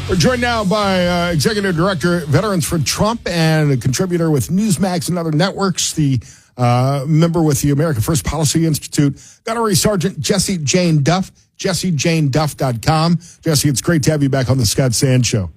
We're joined now by Executive Director, Veterans for Trump, and a contributor with Newsmax and other networks, the member with the American First Policy Institute, Gunnery Sergeant Jessie Jane Duff, JessieJaneDuff.com. Jessie, it's great to have you back on the Scott Sand Show.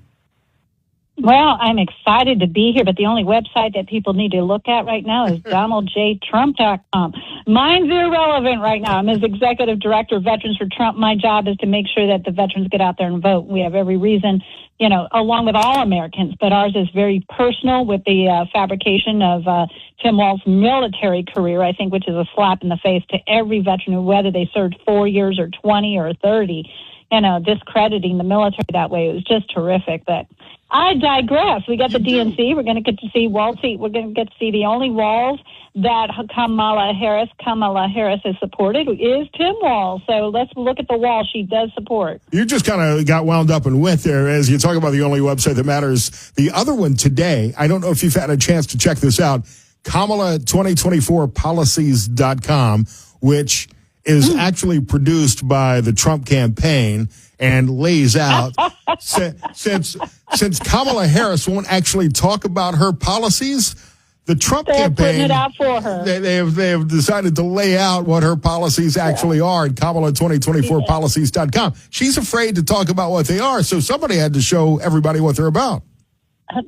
Well, I'm excited to be here, but the only website that people need to look at right now is DonaldJTrump.com. Mine's irrelevant right now. I'm as Executive Director of Veterans for Trump. My job is to make sure that the veterans get out there and vote. We have every reason, along with all Americans, but ours is very personal with the fabrication of Tim Walz's military career, I think, which is a slap in the face to every veteran, whether they served 4 years or 20 or 30, discrediting the military that way. It was just terrific. But I digress. We got the DNC. We're going to get to see Walz. We're going to get to see the only Walz that Kamala Harris has supported is Tim Walz. So let's look at the Walz she does support. You just kind of got wound up and went there as you talk about the only website that matters. The other one today, I don't know if you've had a chance to check this out, Kamala2024policies.com, which is actually produced by the Trump campaign and lays out since Kamala Harris won't actually talk about her policies, the Trump campaign putting it out for her. They have decided to lay out what her policies actually are at Kamala2024policies.com. She's afraid to talk about what they are, so somebody had to show everybody what they're about.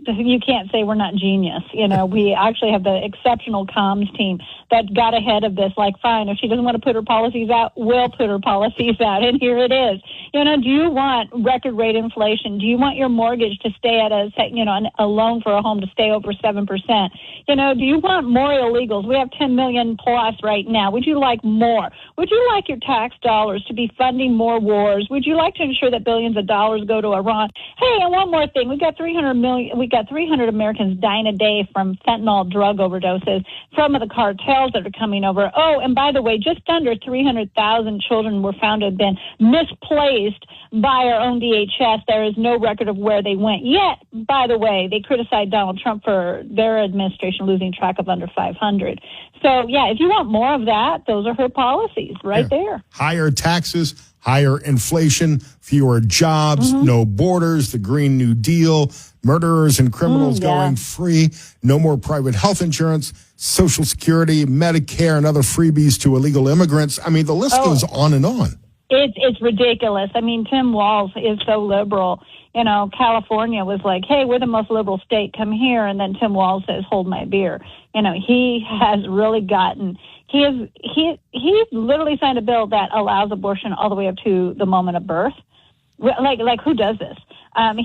You can't say we're not genius. We actually have the exceptional comms team that got ahead of this. Like, fine, if she doesn't want to put her policies out, we'll put her policies out. And here it is. Do you want record rate inflation? Do you want your mortgage to stay at a loan for a home to stay over 7%? Do you want more illegals? We have 10 million plus right now. Would you like more? Would you like your tax dollars to be funding more wars? Would you like to ensure that billions of dollars go to Iran? Hey, and one more thing. We got 300 Americans dying a day from fentanyl drug overdoses from the cartels that are coming over. Oh, and by the way, just under 300,000 children were found to have been misplaced by our own DHS. There is no record of where they went yet. By the way, they criticized Donald Trump for their administration losing track of under 500. So, yeah, if you want more of that, those are her policies there. Higher taxes, higher inflation, fewer jobs, no borders, the Green New Deal, murderers and criminals going free, no more private health insurance, Social Security, Medicare, and other freebies to illegal immigrants. I mean, the list goes on and on. It's ridiculous. I mean, Tim Walz is so liberal. California was like, hey, we're the most liberal state, come here. And then Tim Walz says, hold my beer. He has really gotten... He's literally signed a bill that allows abortion all the way up to the moment of birth. Like who does this?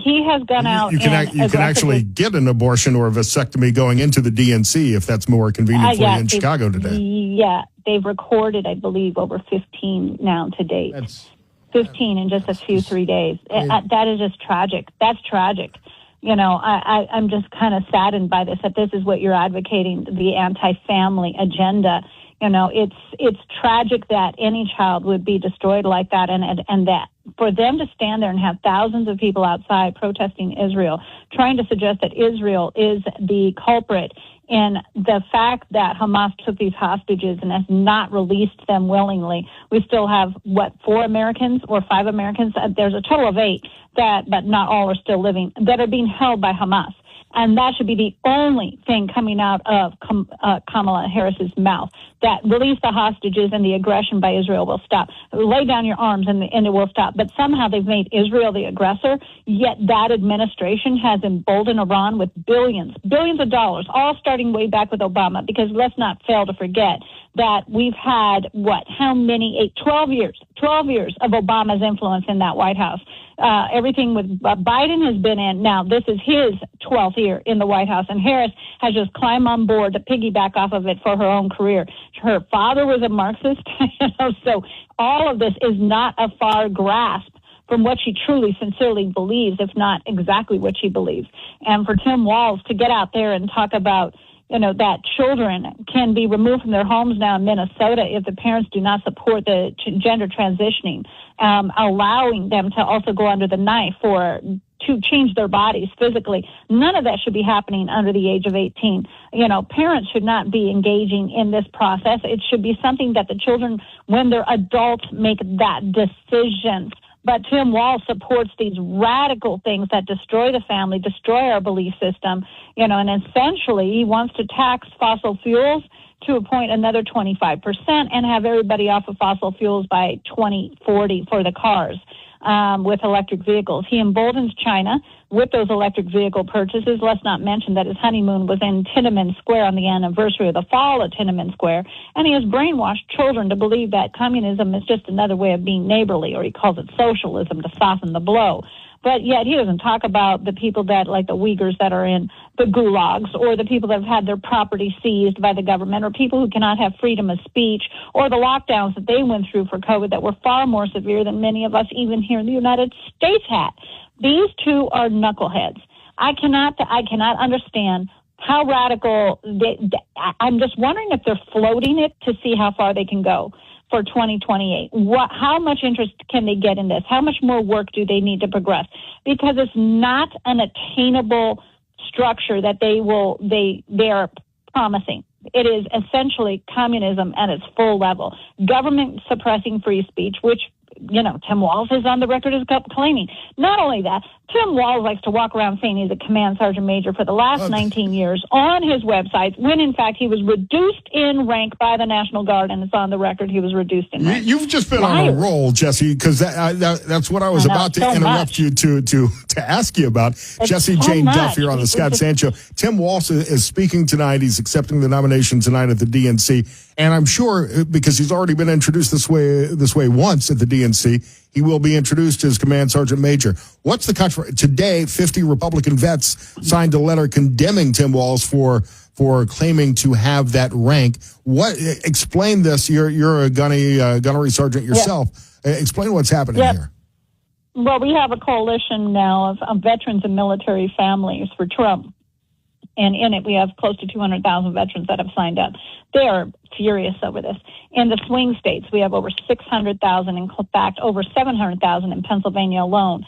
He has gone out. You can actually get an abortion or a vasectomy going into the DNC if that's more convenient for you in Chicago today. Yeah, they've recorded, I believe, over 15 now to date. That's 15 in just a few 3 days. That is just tragic. That's tragic. I'm just kind of saddened by this, that this is what you're advocating, the anti-family agenda. It's tragic that any child would be destroyed like that, and that for them to stand there and have thousands of people outside protesting Israel, trying to suggest that Israel is the culprit, and the fact that Hamas took these hostages and has not released them willingly. We still have, 4 Americans or 5 Americans? There's a total of 8 but not all are still living, that are being held by Hamas. And that should be the only thing coming out of Kamala Harris's mouth, that release the hostages and the aggression by Israel will stop. Lay down your arms and it will stop. But somehow they've made Israel the aggressor, yet that administration has emboldened Iran with billions of dollars, all starting way back with Obama, because let's not fail to forget that we've had, 12 years of Obama's influence in that White House. Everything with Biden has been in. Now, this is his 12th year in the White House, and Harris has just climbed on board to piggyback off of it for her own career. Her father was a Marxist, so all of this is not a far grasp from what she truly, sincerely believes, if not exactly what she believes. And for Tim Walz to get out there and talk about that children can be removed from their homes now in Minnesota if the parents do not support the gender transitioning, allowing them to also go under the knife to change their bodies physically. None of that should be happening under the age of 18. Parents should not be engaging in this process. It should be something that the children, when they're adults, make that decision But Tim Walz supports these radical things that destroy the family, destroy our belief system, and essentially he wants to tax fossil fuels to a point another 25% and have everybody off of fossil fuels by 2040 for the cars with electric vehicles. He emboldens China with those electric vehicle purchases. Let's not mention that his honeymoon was in Tiananmen Square on the anniversary of the fall of Tiananmen Square, and he has brainwashed children to believe that communism is just another way of being neighborly, or he calls it socialism to soften the blow. But yet he doesn't talk about the people that, like the Uyghurs that are in the gulags, or the people that have had their property seized by the government, or people who cannot have freedom of speech, or the lockdowns that they went through for COVID that were far more severe than many of us even here in the United States had. These two are knuckleheads. I cannot understand how radical I'm just wondering if they're floating it to see how far they can go for 2028. How much interest can they get in this? How much more work do they need to progress? Because it's not an attainable structure that they are promising. It is essentially communism at its full level. Government suppressing free speech, which Tim Walz is on the record as claiming. Not only that, Tim Walz likes to walk around saying he's a command sergeant major for the last 19 years on his website, when in fact he was reduced in rank by the National Guard, and it's on the record he was reduced in rank. You've just been on a roll, Jesse, because that's what I was about to interrupt you to ask you about. Jessie Jane Duff here on the Scott Sand Show. Tim Walz is speaking tonight. He's accepting the nomination tonight at the DNC. And I'm sure, because he's already been introduced this way once at the DNC, he will be introduced as Command Sergeant Major. What's the controversy? Today, 50 Republican vets signed a letter condemning Tim Walz for claiming to have that rank. Explain this. You're a gunnery sergeant yourself. Yep. Explain what's happening here. Well, we have a coalition now of veterans and military families for Trump. And in it, we have close to 200,000 veterans that have signed up. They are furious over this. In the swing states, we have over 600,000, in fact, over 700,000 in Pennsylvania alone.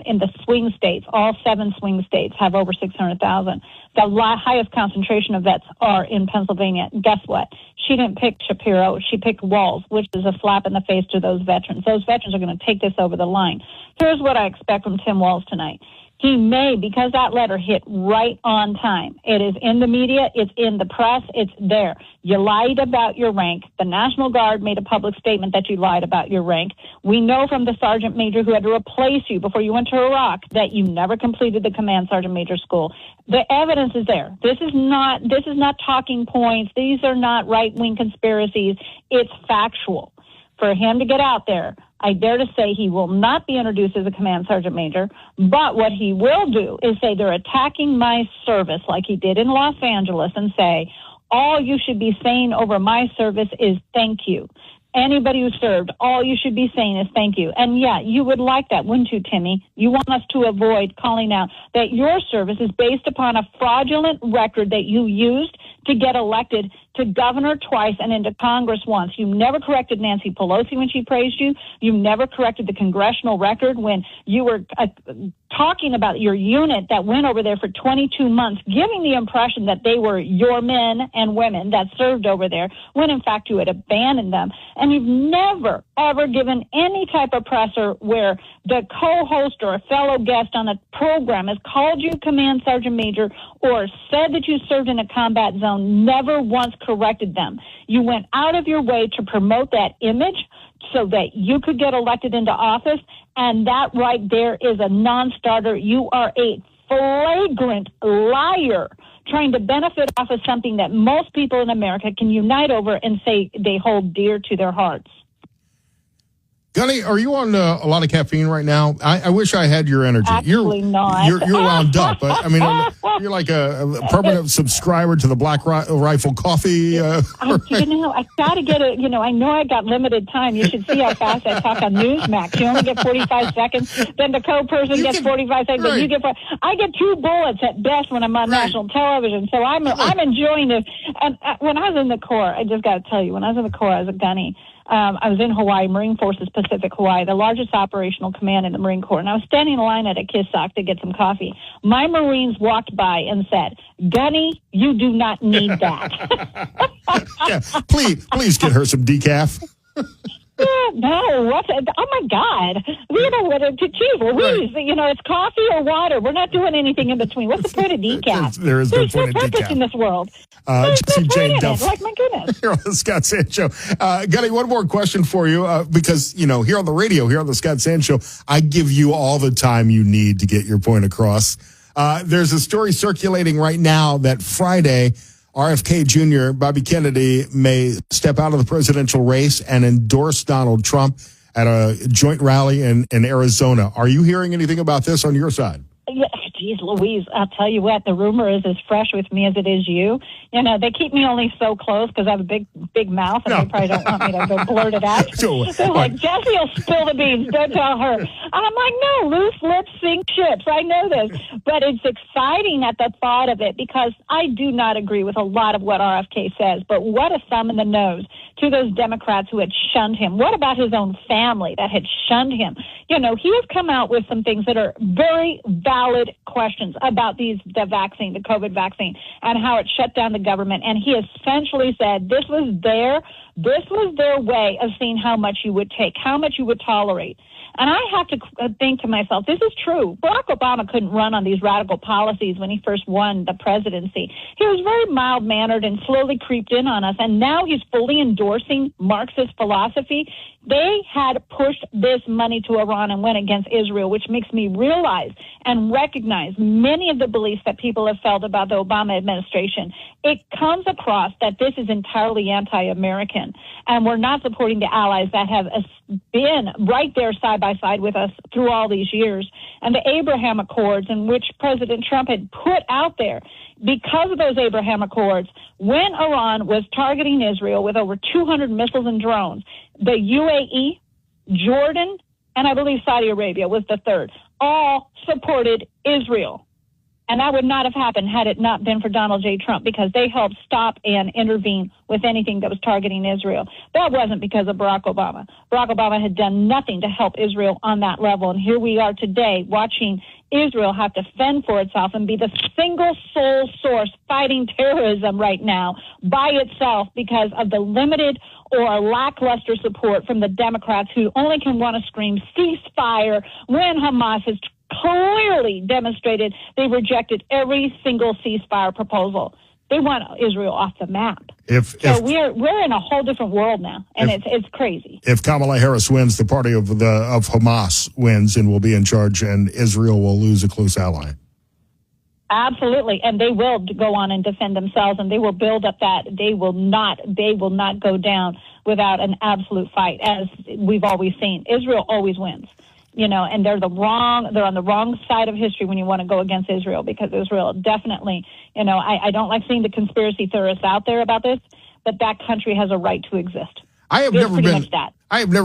In the swing states, all 7 swing states have over 600,000. The highest concentration of vets are in Pennsylvania. Guess what? She didn't pick Shapiro. She picked Walz, which is a slap in the face to those veterans. Those veterans are going to take this over the line. Here's what I expect from Tim Walz tonight. He may, because that letter hit right on time. It is in the media. It's in the press. It's there. You lied about your rank. The National Guard made a public statement that you lied about your rank. We know from the sergeant major who had to replace you before you went to Iraq that you never completed the command sergeant major school. The evidence is there. This is not talking points. These are not right-wing conspiracies. It's factual. For him to get out there, I dare to say he will not be introduced as a command sergeant major, but what he will do is say they're attacking my service like he did in Los Angeles and say, all you should be saying over my service is thank you. Anybody who served, all you should be saying is thank you. And yeah, you would like that, wouldn't you, Timmy? You want us to avoid calling out that your service is based upon a fraudulent record that you used to get elected to governor twice and into Congress once. You never corrected Nancy Pelosi when she praised you. You never corrected the congressional record when you were talking about your unit that went over there for 22 months, giving the impression that they were your men and women that served over there, when in fact you had abandoned them. And you've never, ever given any type of presser where the co-host or a fellow guest on a program has called you Command Sergeant Major or said that you served in a combat zone, never once corrected them. You went out of your way to promote that image so that you could get elected into office, and that right there is a non-starter. You are a flagrant liar trying to benefit off of something that most people in America can unite over and say they hold dear to their hearts. Gunny, are you on a lot of caffeine right now? I wish I had your energy. Actually, not. You're wound up. I mean, you're like a permanent subscriber to the Black Rifle Coffee. I got to get it. I know I got limited time. You should see how fast I talk on Newsmax. You only get 45 seconds. Then the co-person gets 45 seconds. Right. But I get 2 bullets at best when I'm on national television. So I'm enjoying this. And when I was in the Corps, I just got to tell you, when I was in the Corps, I was a gunny. I was in Hawaii, Marine Forces Pacific Hawaii, the largest operational command in the Marine Corps. And I was standing in line at a Kissock to get some coffee. My Marines walked by and said, Gunny, you do not need that. Yeah, please get her some decaf. No, what? Oh my God! You know what? Geez, Louise, it's coffee or water. We're not doing anything in between. What's the point of decaf? There is no point in purpose decaf in this world. Jessie Jane Duff. Like my goodness. Here on the Scott Sand Show. Gunny, one more question for you, because here on the radio, here on the Scott Sand Show, I give you all the time you need to get your point across. There's a story circulating right now that Friday, RFK Jr., Bobby Kennedy, may step out of the presidential race and endorse Donald Trump at a joint rally in Arizona. Are you hearing anything about this on your side? Yeah, geez, Louise, I'll tell you what, the rumor is as fresh with me as it is you. They keep me only so close because I have a big mouth, and they probably don't want me to go blurt it out. They're like, Jessie will spill the beans, don't tell her. And I'm like, no, loose lips sink ships. I know this. But it's exciting at the thought of it, because I do not agree with a lot of what RFK says, but what a thumb in the nose to those Democrats who had shunned him. What about his own family that had shunned him? He has come out with some things that are very valid questions about the vaccine, the COVID vaccine, and how it shut down the government. And he essentially said this was their way of seeing how much you would take, how much you would tolerate. And I have to think to myself, this is true. Barack Obama couldn't run on these radical policies when he first won the presidency. He was very mild-mannered and slowly creeped in on us, and now he's fully endorsing Marxist philosophy. They had pushed this money to Iran and went against Israel, which makes me realize and recognize many of the beliefs that people have felt about the Obama administration. It comes across that this is entirely anti-American, and we're not supporting the allies that have been right there side by side with us through all these years. And the Abraham Accords, in which President Trump had put out there, because of those Abraham Accords, when Iran was targeting Israel with over 200 missiles and drones, the UAE, Jordan, and I believe Saudi Arabia was the third, all supported Israel. And that would not have happened had it not been for Donald J. Trump, because they helped stop and intervene with anything that was targeting Israel. That wasn't because of Barack Obama. Barack Obama had done nothing to help Israel on that level. And here we are today watching Israel have to fend for itself and be the single sole source fighting terrorism right now by itself because of the limited or lackluster support from the Democrats, who only can want to scream ceasefire when Hamas has clearly demonstrated they rejected every single ceasefire proposal. They want Israel off the map. So we're in a whole different world now, and it's crazy. If Kamala Harris wins, the party of Hamas wins and will be in charge, and Israel will lose a close ally. Absolutely, and they will go on and defend themselves, and they will build up that. They will not go down without an absolute fight, as we've always seen. Israel always wins. And they're on the wrong side of history when you want to go against Israel, because Israel definitely, I don't like seeing the conspiracy theorists out there about this, but that country has a right to exist. I have never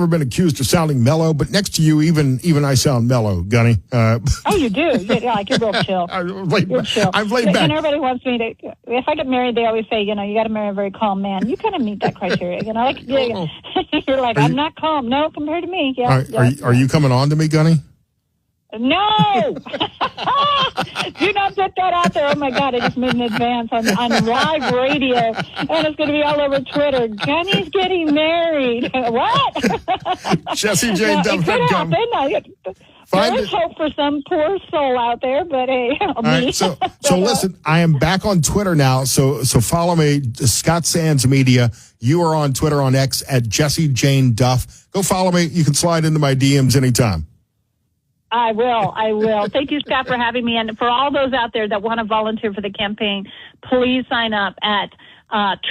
been accused of sounding mellow, but next to you, even I sound mellow, Gunny. Oh, you do. You're real chill. You're chill. I'm laid back. And everybody wants me to. If I get married, they always say, you got to marry a very calm man. You kind of meet that criteria. You're like, I'm not calm. No, compared to me. Yeah. Are you coming on to me, Gunny? No! Do not put that out there. Oh, my God, I just made an advance on live radio, and it's going to be all over Twitter. Gunny's getting married. What? Jessie Jane Duff. It could happen. There is hope for some poor soul out there, but hey, all right, so listen, I am back on Twitter now, so follow me, Scott Sands Media. You are on Twitter, on X, at Jessie Jane Duff. Go follow me. You can slide into my DMs anytime. I will. Thank you, Scott, for having me. And for all those out there that want to volunteer for the campaign, please sign up at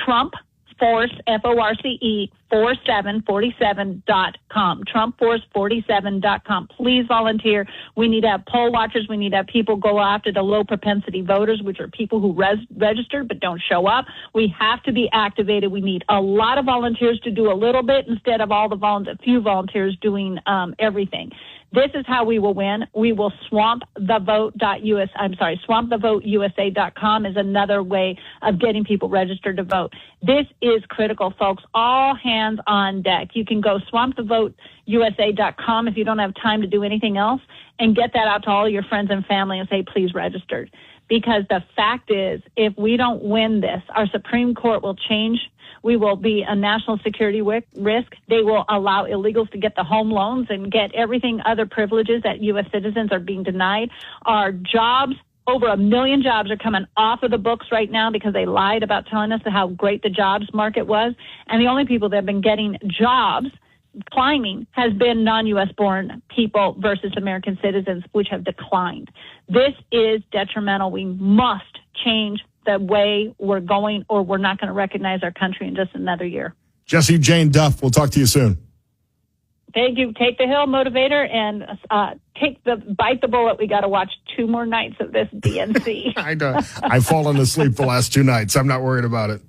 Trump Force, FORCE, 4747.com, TrumpForce47.com. Please volunteer. We need to have poll watchers. We need to have people go after the low propensity voters, which are people who register but don't show up. We have to be activated. We need a lot of volunteers to do a little bit instead of all the few volunteers doing everything. This is how we will win. We will swampthevoteusa.com is another way of getting people registered to vote. This is critical, folks. All hands on deck. You can go swampthevoteusa.com if you don't have time to do anything else, and get that out to all your friends and family and say, please register. because the fact is, if we don't win this, our Supreme Court will change. We will be a national security risk. They will allow illegals to get the home loans and get everything, other privileges that U.S. citizens are being denied. Our jobs, over 1 million jobs are coming off of the books right now because they lied about telling us how great the jobs market was. And the only people that have been getting jobs climbing has been non-U.S. born people versus American citizens, which have declined. This is detrimental. We must change the way we're going, or we're not going to recognize our country in just another year. Jessie Jane Duff, we'll talk to you soon. Thank you. Take the hill, motivator, and bite the bullet. We got to watch 2 more nights of this DNC. I've fallen asleep the last 2 nights. I'm not worried about it.